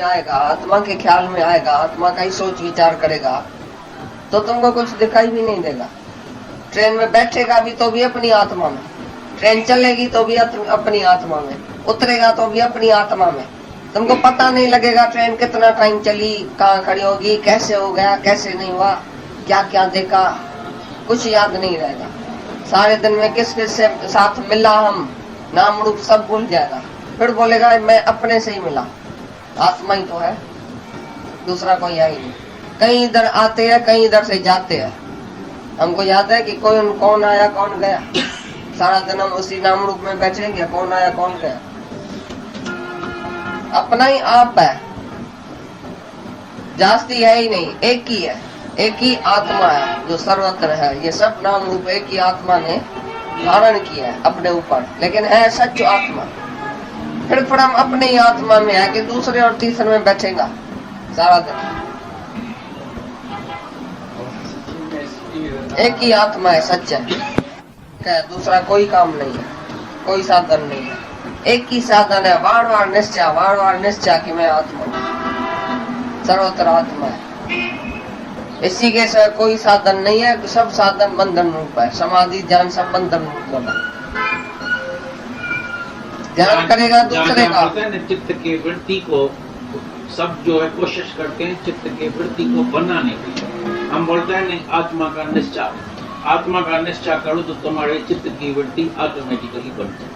आएगा, आत्मा के ख्याल में आएगा, आत्मा का ही सोच विचार करेगा तो तुमको कुछ दिखाई भी नहीं देगा। ट्रेन में बैठेगा भी तो भी अपनी आत्मा में, ट्रेन चलेगी तो भी अपनी आत्मा में, उतरेगा तो भी अपनी आत्मा में। तुमको पता नहीं लगेगा ट्रेन कितना टाइम चली, कहाँ खड़ी होगी, कैसे हो गया, कैसे नहीं हुआ, क्या क्या देखा, कुछ याद नहीं रहेगा। सारे दिन में किस किस से साथ मिला, हम नाम रूप सब भूल जाएगा। फिर बोलेगा मैं अपने से ही मिला, आत्मा ही तो है, दूसरा कोई है ही नहीं। कहीं इधर आते हैं, कहीं इधर से जाते हैं। हमको याद है कि कौन आया कौन गया, सारा दिन हम उसी नाम रूप में बैठेंगे, कौन आया कौन गया। अपना ही आप है, जास्ती है ही नहीं, एक ही है, एक ही आत्मा है जो सर्वत्र है। ये सब नाम रूप एक ही आत्मा ने धारण किया है अपने ऊपर, लेकिन है सच आत्मा। फिर हम अपने ही आत्मा में है कि दूसरे और तीसरे में बैठेगा सारा दिन। एक ही आत्मा है, सच है, दूसरा कोई काम नहीं है, कोई साधन नहीं है। एक ही साधन है, बार बार निश्चय कि मैं आत्मा हूँ, सर्वत्र आत्मा है। इसी के साथ कोई साधन नहीं है, सब साधन बंधन रूप है। समाधि ध्यान सब बंधन रूप है। ध्यान करेगा दूसरे का। चित्त की वृत्ति को सब जो है कोशिश करते हैं चित्त की वृत्ति को बनाने की। हम बोलते हैं नहीं, आत्मा का निश्चय, आत्मा का निश्चय करो तो तुम्हारे चित्त की वृत्ति ऑटोमेटिकली बन जाए।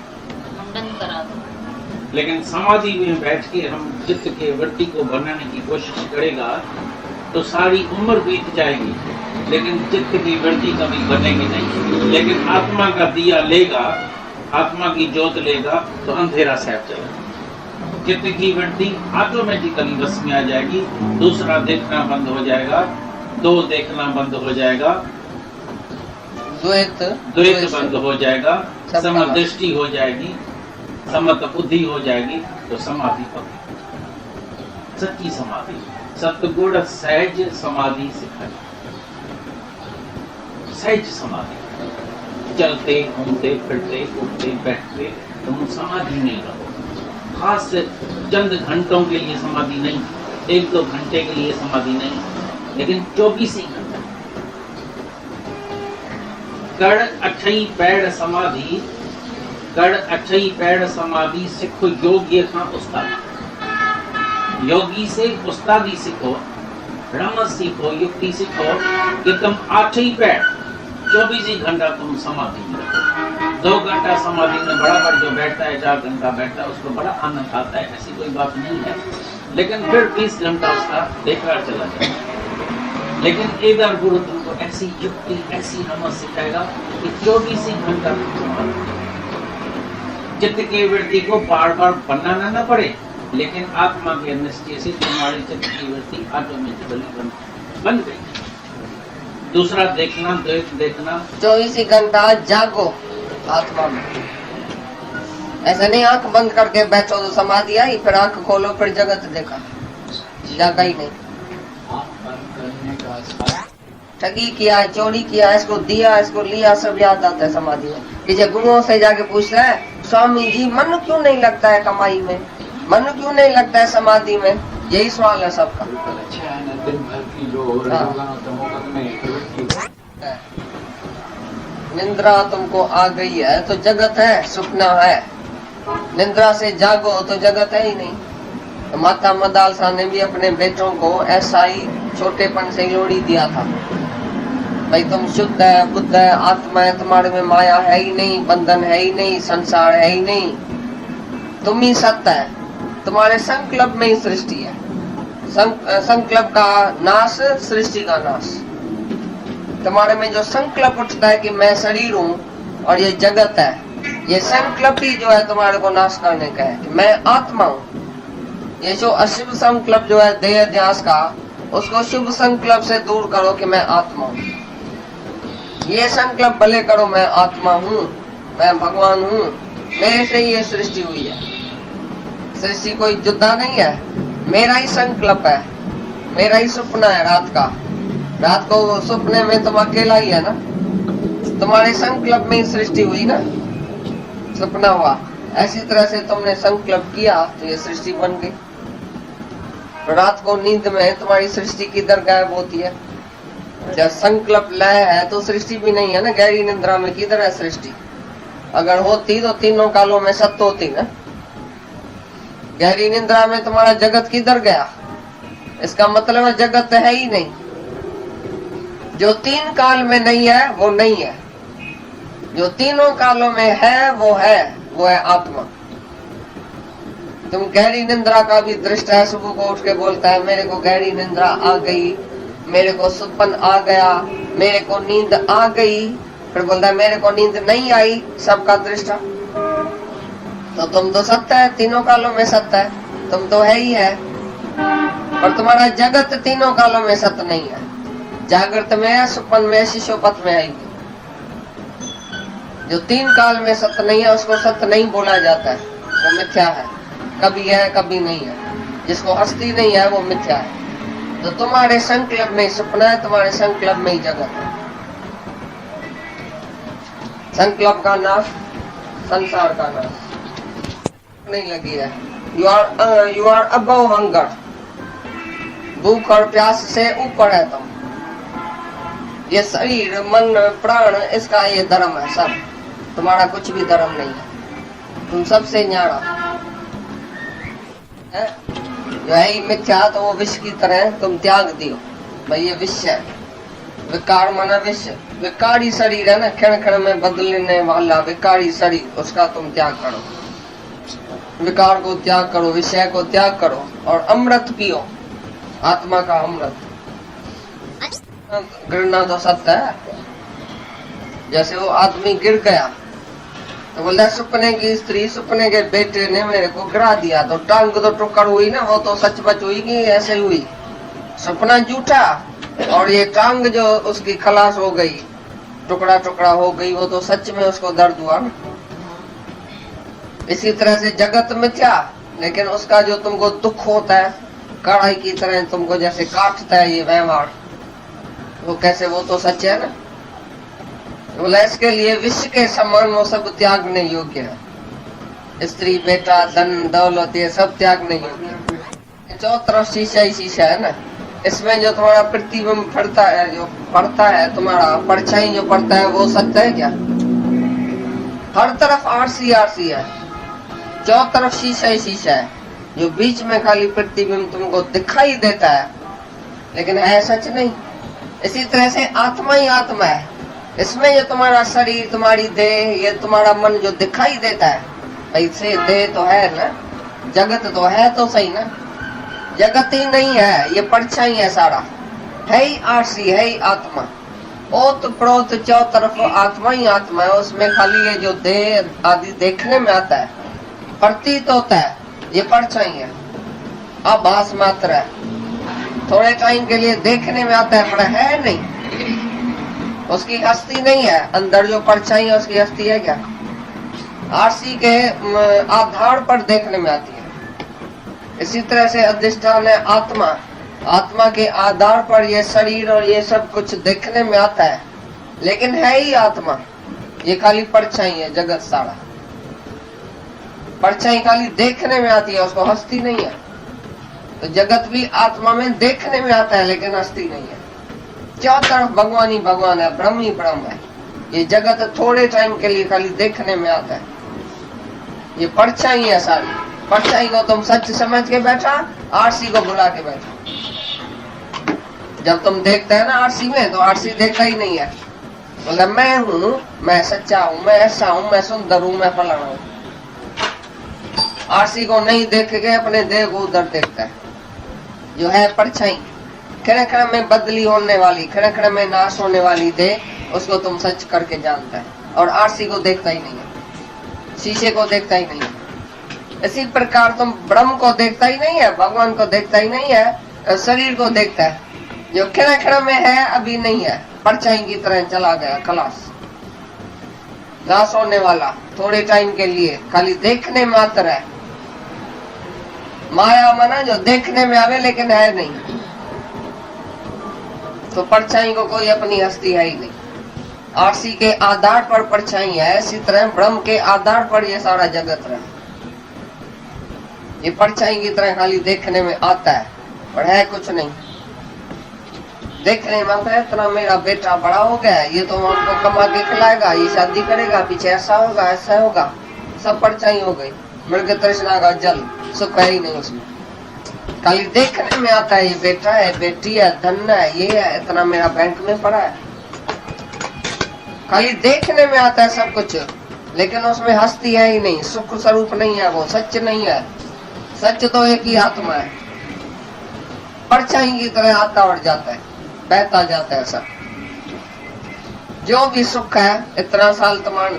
लेकिन समाधि में बैठ के हम चित्त की वृत्ति को बनाने की कोशिश करेगा तो सारी उम्र बीत जाएगी, लेकिन चित्त की वृत्ति कभी बनेगी नहीं। लेकिन आत्मा का दिया लेगा, आत्मा की जोत लेगा तो अंधेरा सहब जाएगा। चित्त की वृत्ति ऑटोमेटिकली बस में आ जाएगी। दूसरा देखना बंद हो जाएगा, दो देखना बंद हो जाएगा, द्वैत बंद हो जाएगा, समदृष्टि हो जाएगी, समत बुद्धि हो जाएगी, तो समाधि पकड़ी, सच्ची समाधि, सतगुण सहज समाधि सिखाई। सहज समाधि, चलते घूमते फिरते उठते बैठते तुम समाधि नहीं रहो। खास चंद घंटों के लिए समाधि नहीं, एक दो घंटे के लिए समाधि नहीं, लेकिन 24 ही घंटे। कड़ अठई पैड़ समाधि, कड़ अठई पैड़ समाधि सिखो योग्य था उस्ताद। योगी से उस्तादी सीखो, रमत सीखो, युक्ति सीखो कि तुम 8 ही पैड़ 24 ही घंटा तुम समाधि में रहो। 2 घंटा समाधि में बराबर जो बैठता है, 4 घंटा बैठता है, उसको बड़ा आनंद आता है, ऐसी कोई बात नहीं है। लेकिन फिर 20 घंटा उसका बेकार चला जाए। लेकिन इधर गुरु तुमको ऐसी युक्ति, ऐसी रमत सिखाएगा कि 24 ही घंटा चित्त की वृत्ति को बार बार बनाना न पड़े, लेकिन आत्मा के निश्चय से तुम्हारी चित्त की वृत्ति ऑटोमेटिकली बन गई। दूसरा देखना, द्वैत देखना, 24 घंटा जागो आत्मा में। ऐसा नहीं आंख बंद करके बैठो तो समाधि आई, फिर आंख खोलो फिर जगत देखा, जागा ही नहीं। ठगी किया, चोरी किया, इसको दिया, इसको लिया, सब याद आता है समाधि में। कि गुरुओं से जाके पूछता है, स्वामी जी मन क्यों नहीं लगता है कमाई में, मन क्यों नहीं लगता है समाधि में? यही सवाल है सबका। निंद्रा तुमको आ गई है तो जगत है, सुपना है। निंद्रा से जागो तो जगत है ही नहीं। तो माता मदालसा ने भी अपने बेटों को ऐसा ही छोटेपन से लोड़ी दिया था, भाई तुम शुद्ध है, बुद्ध है, आत्मा है, तुम्हारे में माया है ही नहीं, बंधन है ही नहीं, संसार है ही नहीं, तुम ही सत्य है। तुम्हारे संकल्प में ही सृष्टि है। संकल्प का नाश, सृष्टि का नाश। तुम्हारे में जो संकल्प उठता है कि मैं शरीर हूँ और ये जगत है, ये संकल्प ही जो है तुम्हारे को नाश करने का है कि मैं आत्मा हूँ। ये जो अशुभ संकल्प जो है देह ध्यास का, उसको शुभ संकल्प से दूर करो कि मैं आत्मा हूँ। ये संकल्प भले करो, मैं आत्मा हूँ, मैं भगवान हूँ, मेरे से ये सृष्टि हुई है। सृष्टि कोई जुदा नहीं है, मेरा ही संकल्प है, मेरा ही सपना है। रात को सपने में तुम अकेला ही है ना, तुम्हारे संकल्प में ही सृष्टि हुई ना, सपना हुआ। ऐसी तरह से तुमने संकल्प किया तो ये सृष्टि बन गई। रात को नींद में तुम्हारी सृष्टि किधर गायब होती है? जब संकल्प लय है तो सृष्टि भी नहीं है ना। गहरी निद्रा में किधर है सृष्टि? अगर होती तो तीनों कालों में सत्य होती ना। गहरी निद्रा में तुम्हारा जगत किधर गया? इसका मतलब है जगत है ही नहीं। जो तीन काल में नहीं है वो नहीं है, जो तीनों कालों में है वो है आत्मा। तुम गहरी निद्रा का भी दृष्ट है, सुबह को उठ के बोलता है मेरे को गहरी निद्रा आ गई, मेरे को सुपन आ गया, मेरे को नींद आ गई, फिर बोलता है मेरे को नींद नहीं आई। सबका दृष्टा तो तुम तो सत्य है, तीनों कालों में सत्य है, तुम तो है ही है। पर तुम्हारा जगत तीनों कालों में सत्य नहीं है। जागृत में है, सुपन में, शिशोपथ में आएगी। जो तीन काल में सत्य नहीं है उसको सत्य नहीं बोला जाता है, वो मिथ्या है। कभी है कभी नहीं है। जिसको हस्ती नहीं है वो मिथ्या है। तो तुम्हारे संकल्प में सपना है, तुम्हारे संकल्प में ही जगत है। संकल्प का नाश, संसार का नाश नहीं लगी है। यू आर अबव हंगर, भूख और प्यास से ऊपर है तुम। ये शरीर, मन, प्राण, इसका ये धर्म है सब। तुम्हारा कुछ भी धर्म नहीं है, तुम सबसे न्यारा है। जो है ही मिथ्या तो वो विष की तरह तुम त्याग दियो। भाई ये विष है, विकार माना विष। विकारी शरीर है ना, क्षण क्षण में बदलने वाला विकारी शरीर, उसका तुम त्याग करो। विकार को त्याग करो, विषय को त्याग करो और अमृत पियो, आत्मा का अमृत। गिरना तो सत्य है। जैसे वो आदमी गिर गया तो बोलता सपने की स्त्री, सपने के बेटे ने मेरे को गिरा दिया, तो टांग तो टुकड़ हुई ना, वो तो सच बच हुई कि ऐसे हुई? सपना झूठा और ये टांग जो उसकी खलास हो गई, टुकड़ा टुकड़ा हो गई, वो तो सच में उसको दर्द हुआ ना। इसी तरह से जगत मिथ्या, लेकिन उसका जो तुमको दुख होता है, कढ़ाई की तरह तुमको जैसे काटता है ये व्यवहार, वो कैसे, वो तो सच है ना। बोला इसके लिए विश्व के समान वो सब त्यागने योग्य है। स्त्री, बेटा, धन, दौलत, ये सब त्यागने योग्य है। चौथ तरफ शीशा ही शीशा है ना। इसमें जो तुम्हारा प्रतिबिंब पड़ता है, जो पड़ता है, तुम्हारा परछाई जो पड़ता है, वो सत्य है क्या? हर तरफ आरसी आरसी है, चौथ तरफ शीशा ही शीशा है। जो बीच में खाली प्रतिबिंब तुमको दिखाई देता है, लेकिन है सच नहीं। इसी तरह से आत्मा ही आत्मा है। इसमें जो तुम्हारा शरीर, तुम्हारी देह, ये तुम्हारा मन जो दिखाई देता है, ऐसे देह तो है ना, जगत तो है तो सही ना। जगत ही नहीं है, ये परछाई है सारा, है ही आरसी, है ही आत्मा। ओत प्रोत चौतरफ आत्मा ही आत्मा है। उसमें खाली ये जो देह आदि देखने में आता है, प्रतीत होता है, ये परछाई है, आभास मात्र है। थोड़े टाइम के लिए देखने में आता है, पर है नहीं, उसकी हस्ती नहीं है। अंदर जो परछाई है उसकी हस्ती है क्या? आरसी के आधार पर देखने में आती है। इसी तरह से अधिष्ठान है आत्मा, आत्मा के आधार पर ये शरीर और ये सब कुछ देखने में आता है, लेकिन है ही आत्मा। ये खाली परछाई है, जगत सारा परछाई खाली देखने में आती है, उसको हस्ती नहीं है। तो जगत भी आत्मा में देखने में आता है, लेकिन हस्ती नहीं है। चारों तरफ भगवान ही भगवान है, ब्रह्म ही ब्रह्म है। ये जगत थोड़े टाइम के लिए खाली देखने में आता है। ये परछाई है सारी। परछाई को तुम सच समझ के बैठा, आरसी को बुला के बैठा। जब तुम देखते है ना आरसी में, तो आरसी देखता ही नहीं है। बोला मैं हूँ, मैं सच्चा हूँ, मैं ऐसा हूँ, मैं सुंदर हूँ, मैं फलाना हूँ। आरसी को नहीं देख के अपने देह को उधर देखता है। जो है परछाई, क्षण क्षण में बदली होने वाली, क्षण क्षण में नाश होने वाली देह, उसको तुम सच करके जानता है। और आरसी को देखता ही नहीं है, शीशे को देखता ही नहीं है। इसी प्रकार तुम ब्रह्म को देखता ही नहीं है, भगवान को देखता ही नहीं है, शरीर को देखता है जो क्षण क्षण में है, अभी नहीं है, परछाई की तरह चला गया, खलास, नाश होने वाला, थोड़े टाइम के लिए, खाली देखने मात्र है। माया मना जो देखने में आवे लेकिन है नहीं। तो परछाई को कोई अपनी हस्ती है ही नहीं। आरसी के आधार पर परछाई है, इसी तरह ब्रह्म के आधार पर ये सारा जगत रहा। ये परछाई की तरह खाली देखने में आता है, पर है कुछ नहीं। देखने में आता है इतना मेरा बेटा बड़ा हो गया है, ये तो हमको कमा के खिलाएगा, ये शादी करेगा, पीछे ऐसा होगा ऐसा होगा, सब परछाई हो गई। मृग तृष्णा का जल, सुख है ही नहीं उसमें। खाली देखने में आता है ये बेटा है, बेटी है, धन है, ये है, इतना मेरा बैंक में पड़ा है। खाली देखने में आता है सब कुछ, लेकिन उसमें हस्ती है ही नहीं, सुख स्वरूप नहीं है, वो सच नहीं है। सच तो एक ही आत्मा है, परछाई की तरह आता और जाता है, बहता जाता है सब। जो भी सुख है, इतना साल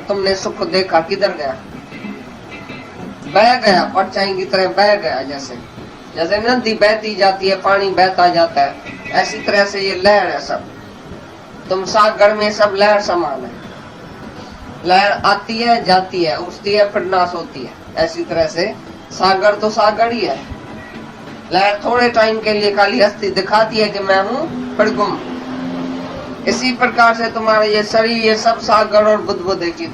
तुमने सुख देखा, किधर गया? बह गया, परछाई की तरह बह गया। जैसे जैसे नदी बहती जाती है, पानी बहता जाता है, ऐसी तरह से ये लहर है सब। तुम सागर में सब लहर समान है, लहर आती है जाती है, उठती है फिर नाश होती है। ऐसी तरह से सागर तो सागर ही है। लहर थोड़े टाइम के लिए खाली हस्ती दिखाती है कि मैं हूँ, फिर गुम। इसी प्रकार से तुम्हारा ये शरीर, ये सब सागर और बुदबुदे की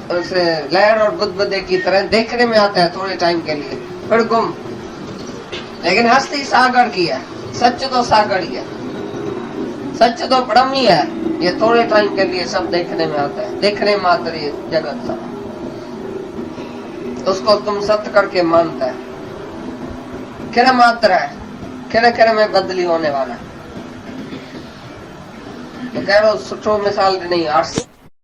लहर और बुदबुदे की तरह देखने में आता है थोड़े टाइम के लिए, फिर गुम। लेकिन हस्ती सागर की है, सच तो सागर ही है, सच तो ब्रह्म ही है। ये थोड़े टाइम के लिए सब देखने में आता है, देखने मात्र ये जगत सब, उसको तुम सत्य करके मानता है। किरण मात्र है, किरण किरण में बदली होने वाला है। तो कह रहा सुठो मिसाल नहीं,